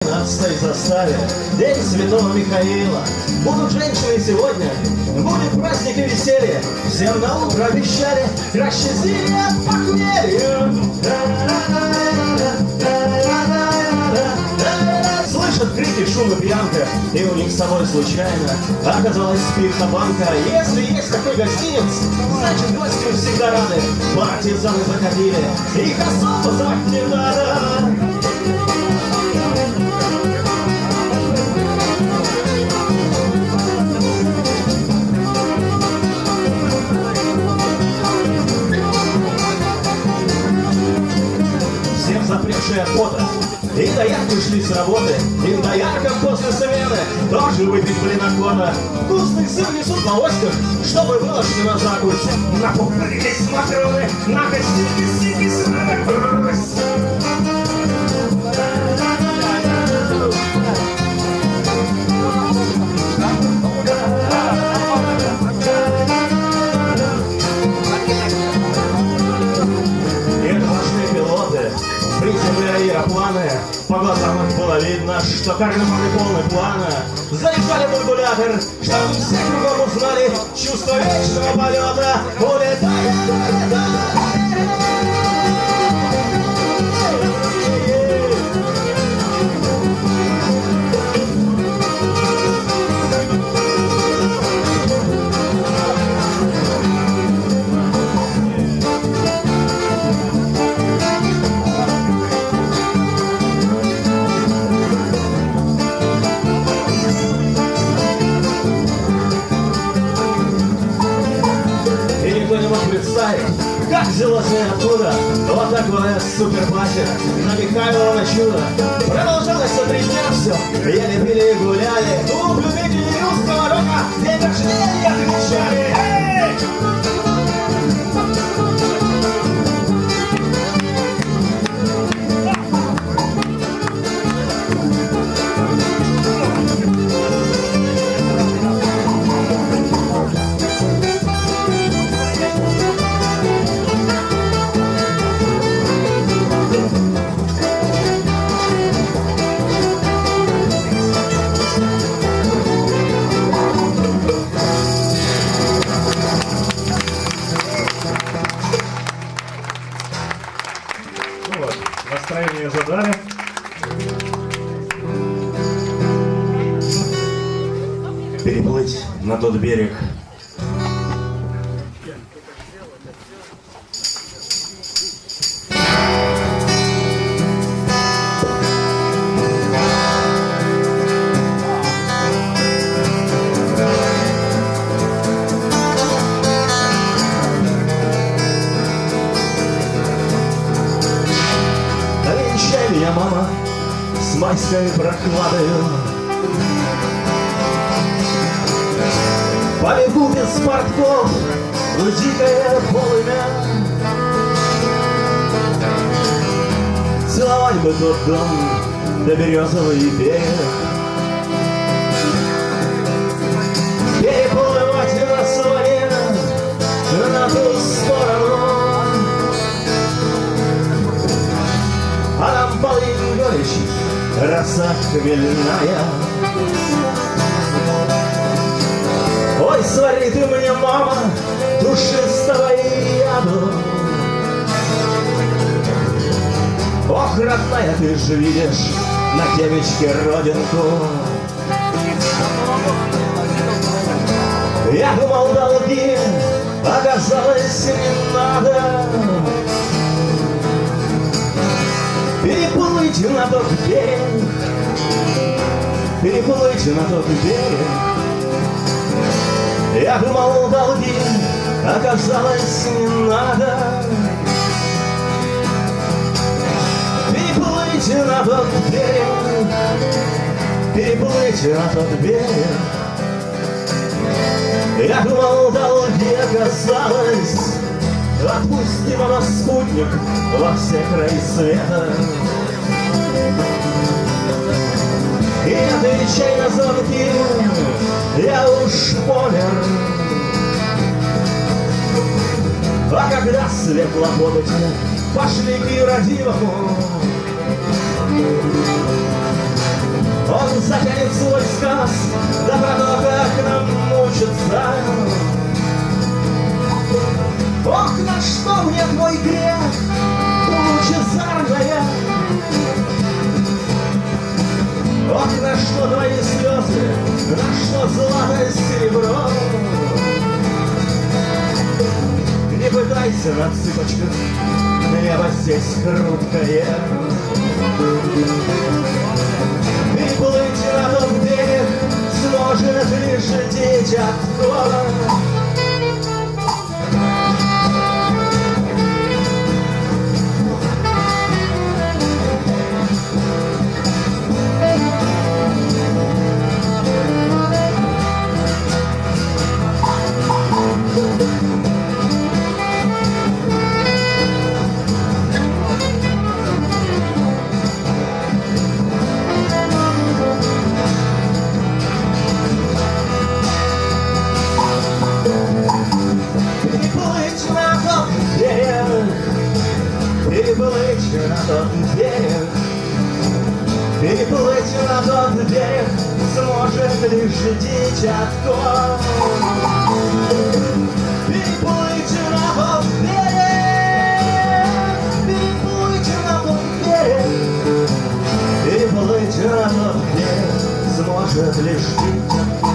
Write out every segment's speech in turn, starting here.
12-й заставе, день Святого Михаила. Будут женщины сегодня, будет праздник и веселье. Всем на утро обещали краще зелье от похмелья. Слышат крики, шум и пьянка, и у них с собой случайно оказалась спиртная банка. Если есть такой гостинец, значит гости всегда рады. Партизаны заходили, их особо звать не надо. Запрягшие от пота, и доярки ушли с работы, и дояркам после смены тоже выпить блинокота. Вкусный сыр несут на оськах, чтобы выложили на закусь. Напугались матроны, на гостинке синий срыв. Приземляя аэропланы, по глазам их было видно, что карманы полны плана. Заезжали в регулятор, чтобы все кругом узнали чувство вечного полета. Улетает, как взялось оттуда вот такое суперплатье на Михайлова чудо. Продолжалось за 3 дня все, ели, пили и гуляли. У любителей русского рока день рождения отмечали. Настроение задали. Переплыть на тот берег. Меня, мама, с майской прохладою. Побегу без портков в дикое полымя. Целовать бы тот дом, да березовый берег. Переплывать на своре на ту сторону. А нам полынь горечь, роса хмельная. Ой, свари ты мне, мама, душистого яду. Ох, родная, ты же видишь на темечке родинку. Я думал, долги, оказалось, не надо. Переплыть на тот берег, переплыть на тот берег. Я думал, долги, оказалось, не надо. Переплыть на тот берег, переплыть на тот берег. Я думал, долги, оказалось, отпусти, мама, спутник во все края света. И отвечай на звонки, я уж помер. А когда светло будут, пошли к юродивому. тянет свой сказ, да про то, как нам мучиться. Ох, на что мне твой грех, лучезарная! Ох, на что твои слезы, на что золотое серебро! Не пытайся на цыпочках, небо здесь хрупкое. Переплыть на тот берег сможет лишь дитятко. Переплыть на тот берег, переплыть на тот берег сможет лишь дитятко. Переплыть на тот берег, переплыть на тот берег, переплыть на тот берег сможет лишь дитятко.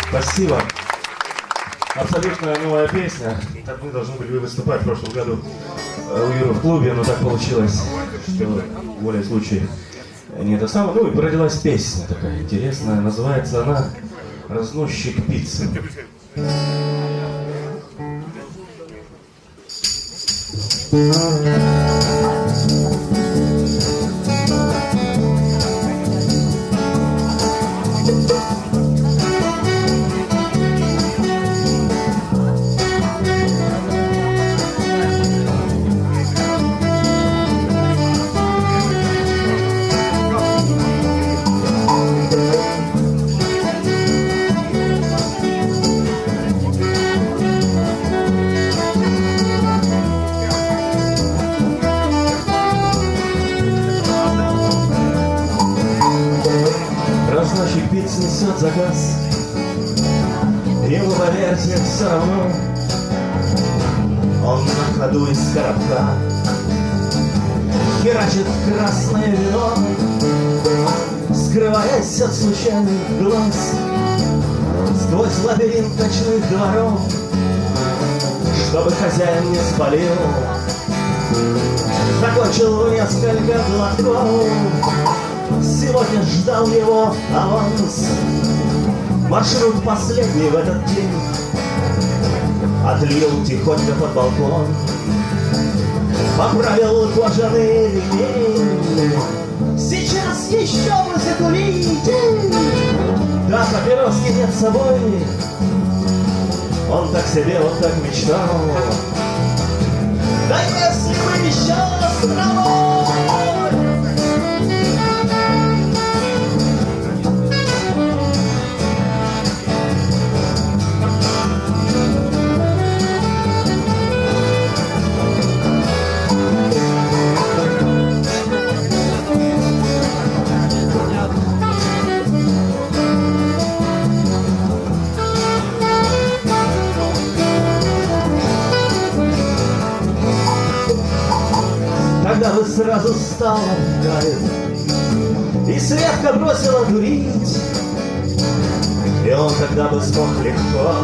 Спасибо. Абсолютно новая песня. Так мы должны были выступать в прошлом году у Юры в клубе, но так получилось, что волей случая не это самое. Ну и родилась песня такая интересная. Называется она «Разносчик пиццы». Разносчик пиц несет заказ, ему, поверьте, все равно. Он на ходу из коробка херачит красное вино, скрываясь от случайных глаз сквозь лабиринт ночных дворов, чтобы хозяин не спалил. Закончил в несколько глотков, сегодня ждал его аванс. Маршрут последний в этот день отлил тихонько под балкон, поправил кожаный ремень. Сейчас еще бы закурить, да папироски нет с собой. Он так себе вот так мечтал. Да если бы еще островой. Когда бы сразу стало тает, и Светка бросила дурить, и он тогда бы смог легко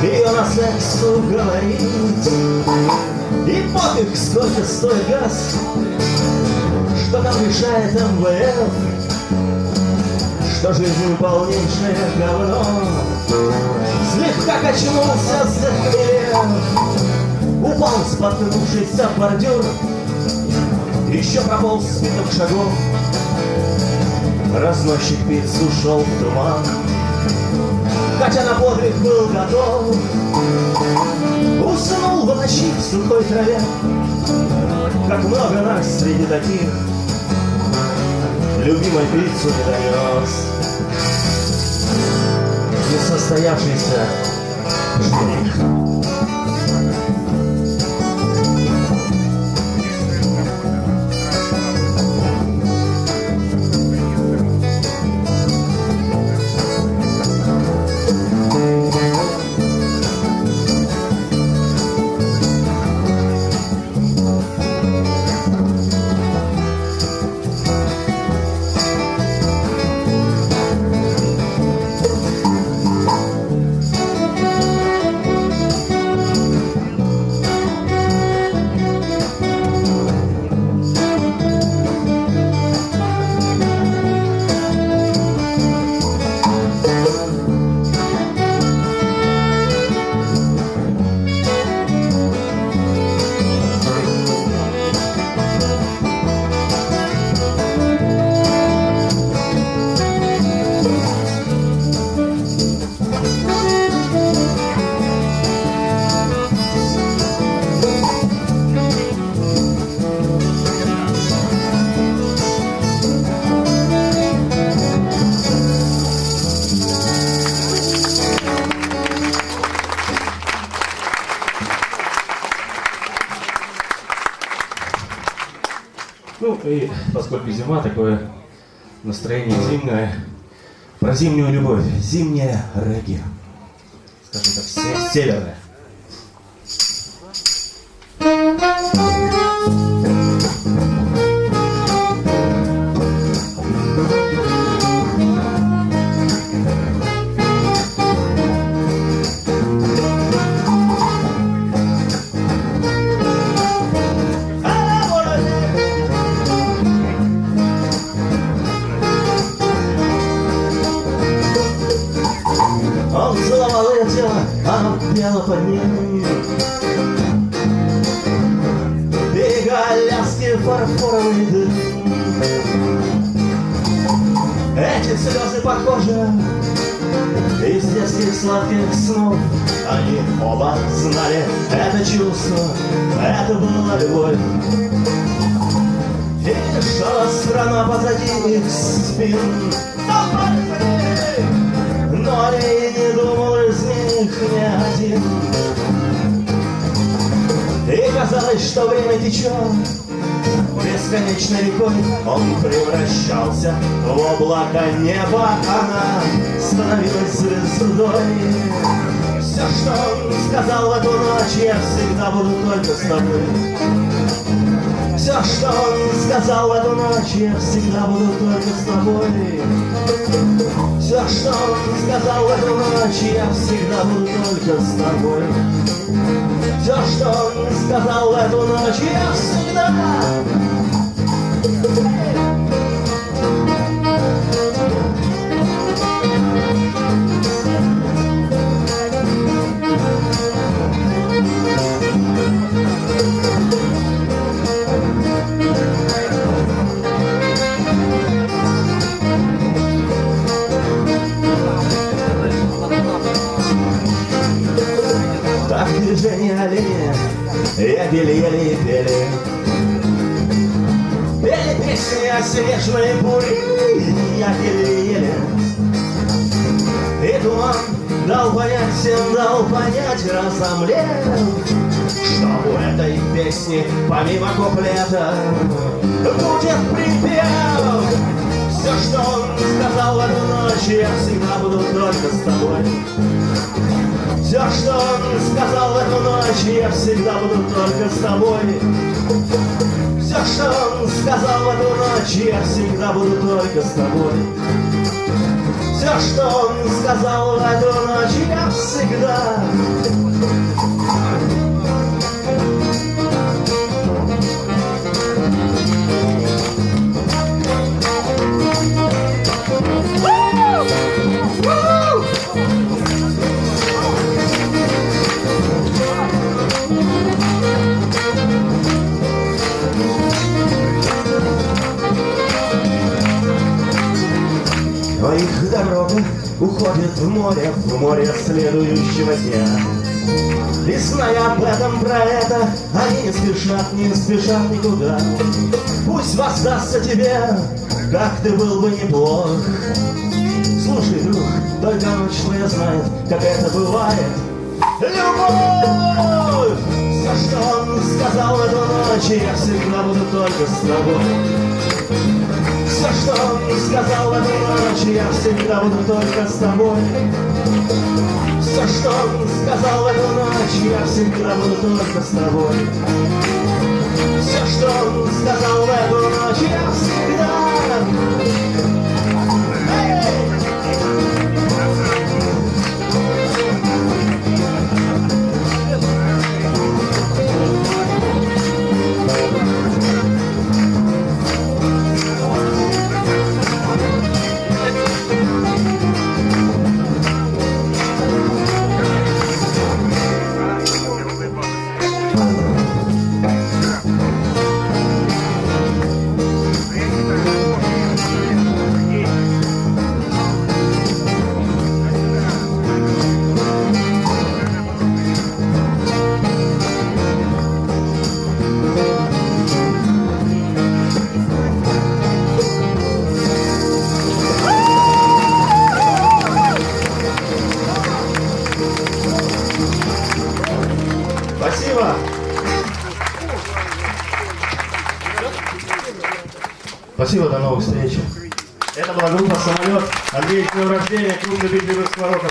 ее на секс уговорить. И пофиг, сколько стоит газ, что там решает МВФ, что жизнь полнейшее говно. Слегка качнулся, захмелел, упал, споткнувшись об бордюр, еще прополз спиток шагов. Разносчик пиц ушел в туман, хотя на подвиг был готов. Уснул в ночи в сухой траве, как много нас среди таких. Любимой пиццу не донес несостоявшийся жених. Ну и поскольку зима, такое настроение зимнее, про зимнюю любовь, зимняя регги, скажем так, северная. Он целовал ее тело, она пела под ним. Берега Аляски, фарфоровый дым. Эти слезы похожи из детских сладких снов. Они оба знали это чувство, это была любовь. И шла страна позади их спин. Но я не думал из них ни один. И казалось, что время течет бесконечной рекой. Он превращался в облако неба, она становилась звездой. Все, что он сказал в эту ночь, я всегда буду только с тобой. Все, что он сказал в эту ночь, я всегда буду только с тобой. Все, что он сказал в эту ночь, я всегда буду только с тобой. Все, что он сказал в эту ночь, я всегда... Так движение оленя, еле-еле пели. Пели песни о снежной буре, я еле-еле. И туман дал понять, разомлел, что у этой песни, помимо куплета, будет припев. Все, что он сказал в эту ночь, я всегда буду только с тобой. Все, что он сказал в эту ночь, я всегда буду только с тобой. Все, что он сказал в эту ночь, я всегда буду только с тобой. Все, что он сказал в эту ночь, я всегда... Woo! Но их дорога уходит в море следующего дня. И зная об этом, про это, они не спешат никуда. Пусть воздастся тебе, как ты был бы неплох. Слушай, друг, только ночь твоя знает, как это бывает. Любовь! Все, что он сказал в эту ночь, я всегда буду только с тобой. Все, что он сказал в эту ночь, я всегда буду только с тобой. Все, что он сказал в эту ночь, я всегда буду только с тобой. Все, что он сказал в эту ночь, я всегда... Спасибо! Спасибо, до новых встреч. Это была группа «Самолет». Андрей, с днем рождения, клуб любителей русского рока.